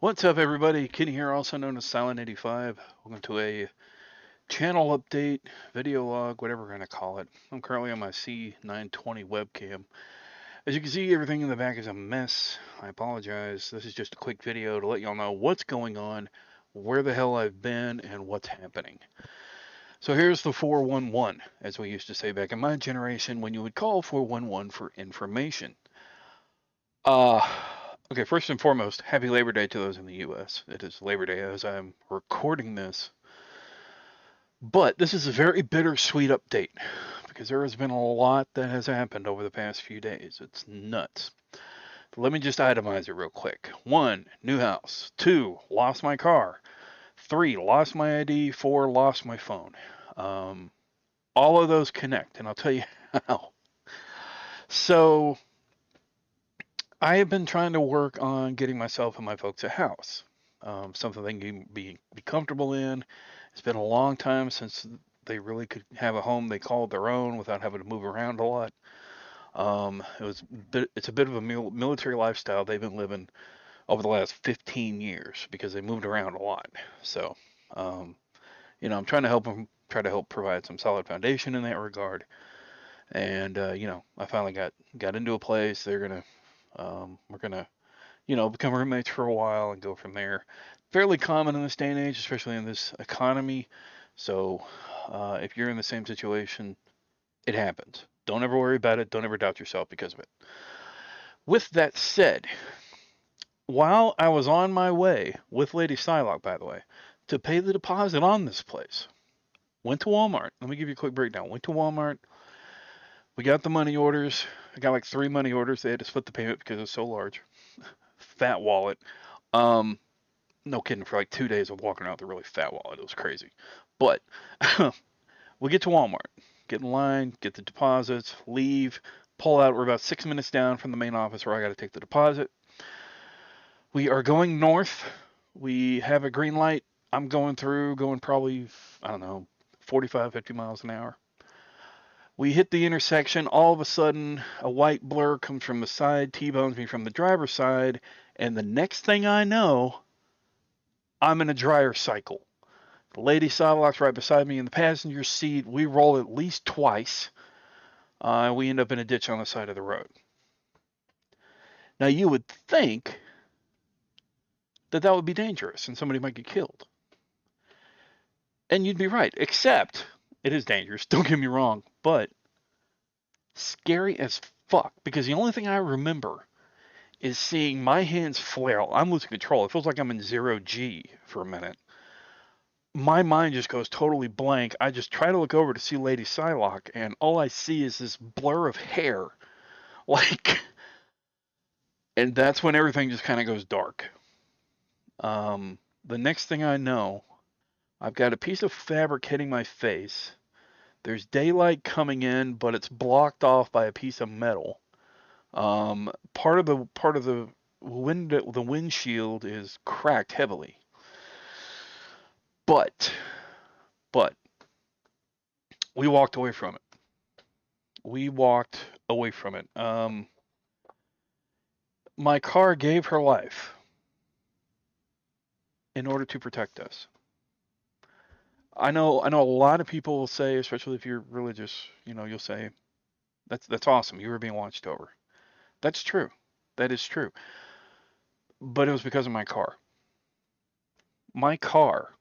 What's up, everybody? Kenny here, also known as Silent85. Welcome to a channel update, video log, whatever we're going to call it. I'm currently on my C920 webcam. As you can see, everything in the back is a mess. I apologize. This is just a quick video to let y'all know what's going on, where the hell I've been, and what's happening. So here's the 411, as we used to say back in my generation when you would call 411 for information. Uh, okay, first and foremost, happy Labor Day to those in the U.S. It is Labor Day as I'm recording this. But this is a very bittersweet update because there has been a lot that has happened over the past few days. It's nuts. Let me just itemize it real quick. 1, new house. 2, lost my car. 3, lost my ID. 4, lost my phone. All of those connect, and I'll tell you how. So I have been trying to work on getting myself and my folks a house, something they can be comfortable in. It's been a long time since they really could have a home they called their own without having to move around a lot. It's a bit of a military lifestyle they've been living over the last 15 years because they moved around a lot. So, I'm trying to help them, try to help provide some solid foundation in that regard. And I finally got into a place. We're gonna become roommates for a while and go from there. Fairly common in this day and age, especially in this economy. So if you're in the same situation, it happens. Don't ever worry about it. Don't ever doubt yourself because of it. With that said, while I was on my way with Lady Psylocke, by the way, to pay the deposit on this place, went to Walmart. Let me give you a quick breakdown. Went to Walmart. We got the money orders. I got like 3 money orders. They had to split the payment because it was so large. Fat wallet. Um, no kidding, for like 2 days of walking out with a really fat wallet. It was crazy. But we get to Walmart, get in line, get the deposits, leave, pull out. We're about 6 minutes down from the main office where I got to take the deposit. We are going north. We have a green light. I'm going probably, I don't know, 45, 50 miles an hour. We hit the intersection. All of a sudden, a white blur comes from the side, T-bones me from the driver's side, and the next thing I know, I'm in a dryer cycle. The lady Psylocke's right beside me in the passenger seat. We roll at least twice. We end up in a ditch on the side of the road. Now, you would think that would be dangerous and somebody might get killed. And you'd be right, except it is dangerous, don't get me wrong, but scary as fuck because the only thing I remember is seeing my hands flail. I'm losing control. It feels like I'm in 0G for a minute. My mind just goes totally blank. I just try to look over to see Lady Psylocke, and all I see is this blur of hair. Like, and that's when everything just kind of goes dark. The next thing I know, I've got a piece of fabric hitting my face. There's daylight coming in, but it's blocked off by a piece of metal. Part of the windshield is cracked heavily. But we walked away from it. We walked away from it. My car gave her life in order to protect us. I know a lot of people will say, especially if you're religious, you'll say, that's awesome. You were being watched over. That's true. That is true. But it was because of my car. My car,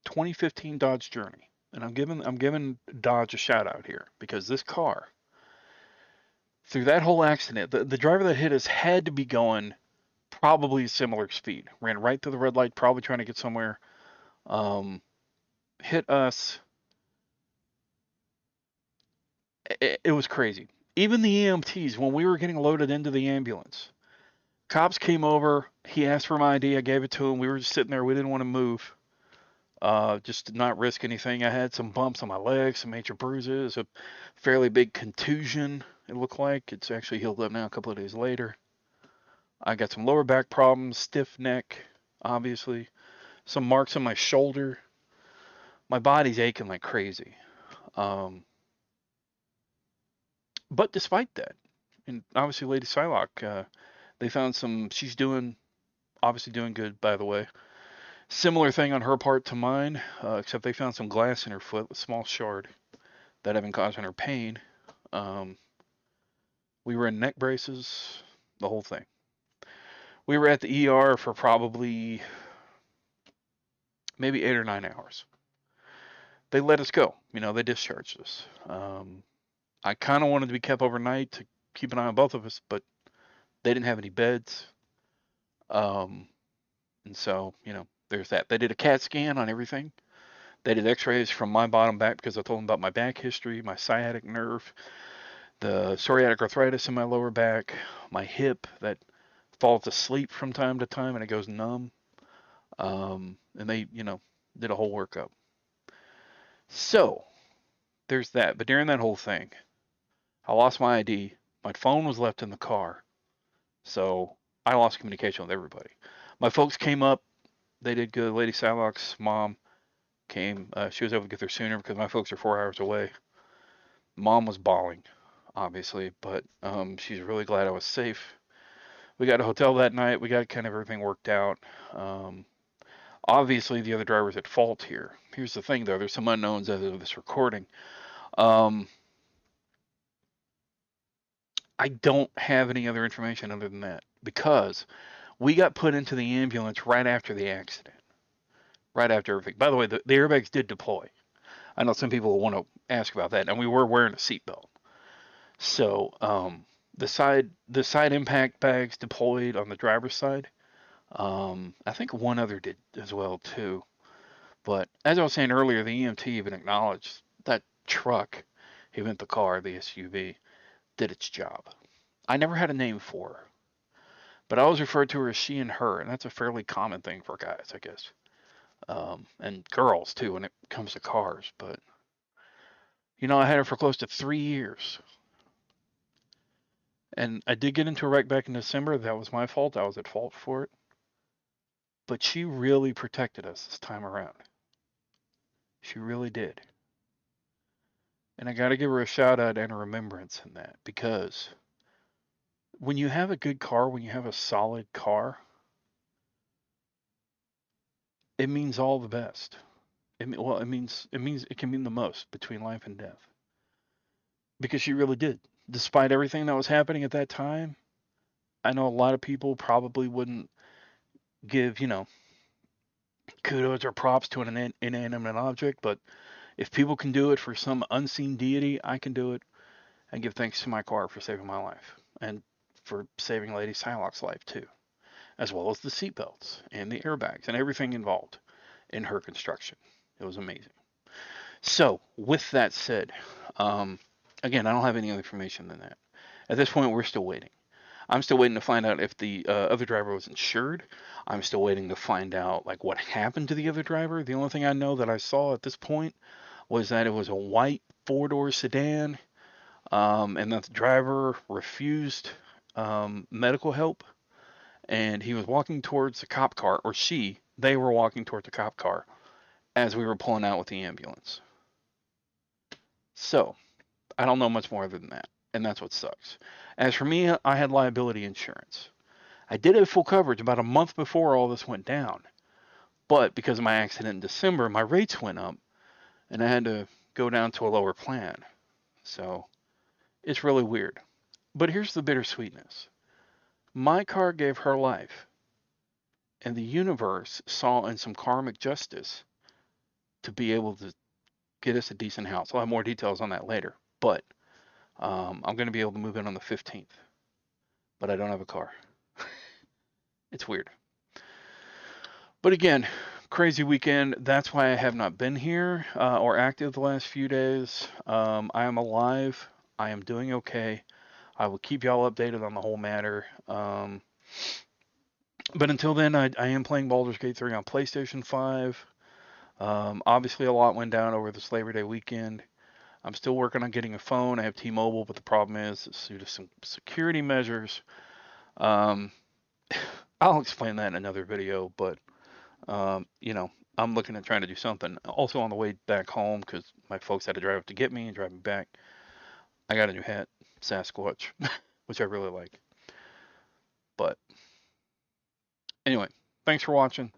2015 Dodge Journey, and I'm giving Dodge a shout out here because this car, through that whole accident, the driver that hit us had to be going probably a similar speed. Ran right through the red light, probably trying to get somewhere. Hit us. It was crazy. Even the EMTs, when we were getting loaded into the ambulance, cops came over. He asked for my ID. I gave it to him. We were just sitting there. We didn't want to move, just to not risk anything. I had some bumps on my legs, some major bruises, a fairly big contusion. It looked like it's actually healed up now. A couple of days later, I got some lower back problems, stiff neck, obviously, some marks on my shoulder. My body's aching like crazy. But despite that, and obviously Lady Psylocke, they found she's doing obviously doing good, by the way. Similar thing on her part to mine, except they found some glass in her foot, a small shard that had been causing her pain. Um, we were in neck braces, the whole thing. We were at the ER for probably maybe 8 or 9 hours. They let us go. They discharged us. I kind of wanted to be kept overnight to keep an eye on both of us, but they didn't have any beds. Um, and so, there's that. They did a CAT scan on everything. They did x-rays from my bottom back because I told them about my back history, my sciatic nerve, the psoriatic arthritis in my lower back, my hip that falls asleep from time to time and it goes numb. And they, did a whole workup. So there's that. But during that whole thing, I lost my ID. My phone was left in the car. So I lost communication with everybody. My folks came up. They did good. Lady Silock's mom came. She was able to get there sooner because my folks are 4 hours away. Mom was bawling, obviously, but she's really glad I was safe. We got a hotel that night. We got kind of everything worked out. Um, Obviously, the other driver's at fault here. Here's the thing, though. There's some unknowns as of this recording. Um, I don't have any other information other than that because we got put into the ambulance right after the accident, right after everything. By the way, the airbags did deploy. I know some people will want to ask about that, and we were wearing a seatbelt. So the side impact bags deployed on the driver's side. I think one other did as well too. But as I was saying earlier, the EMT even acknowledged that truck, he meant the car, the SUV, did its job. I never had a name for her, but I always referred to her as she and her, and that's a fairly common thing for guys, I guess, and girls too when it comes to cars. But I had her for close to 3 years, and I did get into a wreck back in December. That was my fault. I was at fault for it, but she really protected us this time around. She really did. And I got to give her a shout out and a remembrance in that because when you have a good car, when you have a solid car, it means all the best. It means it can mean the most between life and death because she really did. Despite everything that was happening at that time, I know a lot of people probably wouldn't give, kudos or props to an inanimate object, but if people can do it for some unseen deity, I can do it and give thanks to my car for saving my life and for saving Lady Psylocke's life too, as well as the seatbelts and the airbags and everything involved in her construction. It was amazing. So, with that said, um, again, I don't have any other information than that. At this point, we're still waiting. I'm still waiting to find out if the other driver was insured. I'm still waiting to find out like what happened to the other driver. The only thing I know that I saw at this point was that it was a white four-door sedan, and that the driver refused medical help, and he was walking towards the cop car, or they were walking towards the cop car as we were pulling out with the ambulance. So, I don't know much more than that, and that's what sucks. As for me, I had liability insurance. I did have full coverage about a month before all this went down, but because of my accident in December, my rates went up, and I had to go down to a lower plan. So, it's really weird. But here's the bittersweetness. My car gave her life, and the universe saw in some karmic justice to be able to get us a decent house. I'll have more details on that later, but I'm going to be able to move in on the 15th, but I don't have a car. It's weird. But again, crazy weekend. That's why I have not been here or active the last few days. I am alive. I am doing okay. I will keep y'all updated on the whole matter. But until then, I am playing Baldur's Gate 3 on PlayStation 5. Obviously, a lot went down over this Labor Day weekend. I'm still working on getting a phone. I have T-Mobile, but the problem is, due to some security measures, um, I'll explain that in another video. But I'm looking at trying to do something. Also, on the way back home, because my folks had to drive up to get me and drive me back, I got a new hat, Sasquatch, which I really like. But Anyway, thanks for watching.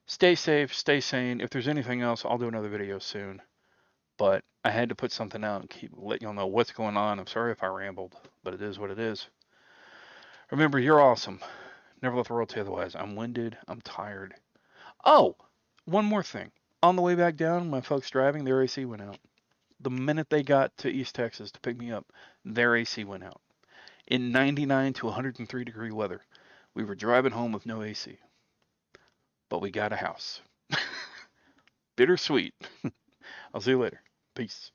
Stay safe, stay sane. If there's anything else, I'll do another video soon. But I had to put something out and let y'all know what's going on. I'm sorry if I rambled, but it is what it is. Remember, you're awesome. Never let the world tell you otherwise. I'm winded. I'm tired. Oh, one more thing. On the way back down, my folks driving, their AC went out. The minute they got to East Texas to pick me up, their AC went out. In 99 to 103-degree weather, we were driving home with no AC. But we got a house. Bittersweet. I'll see you later. Peace.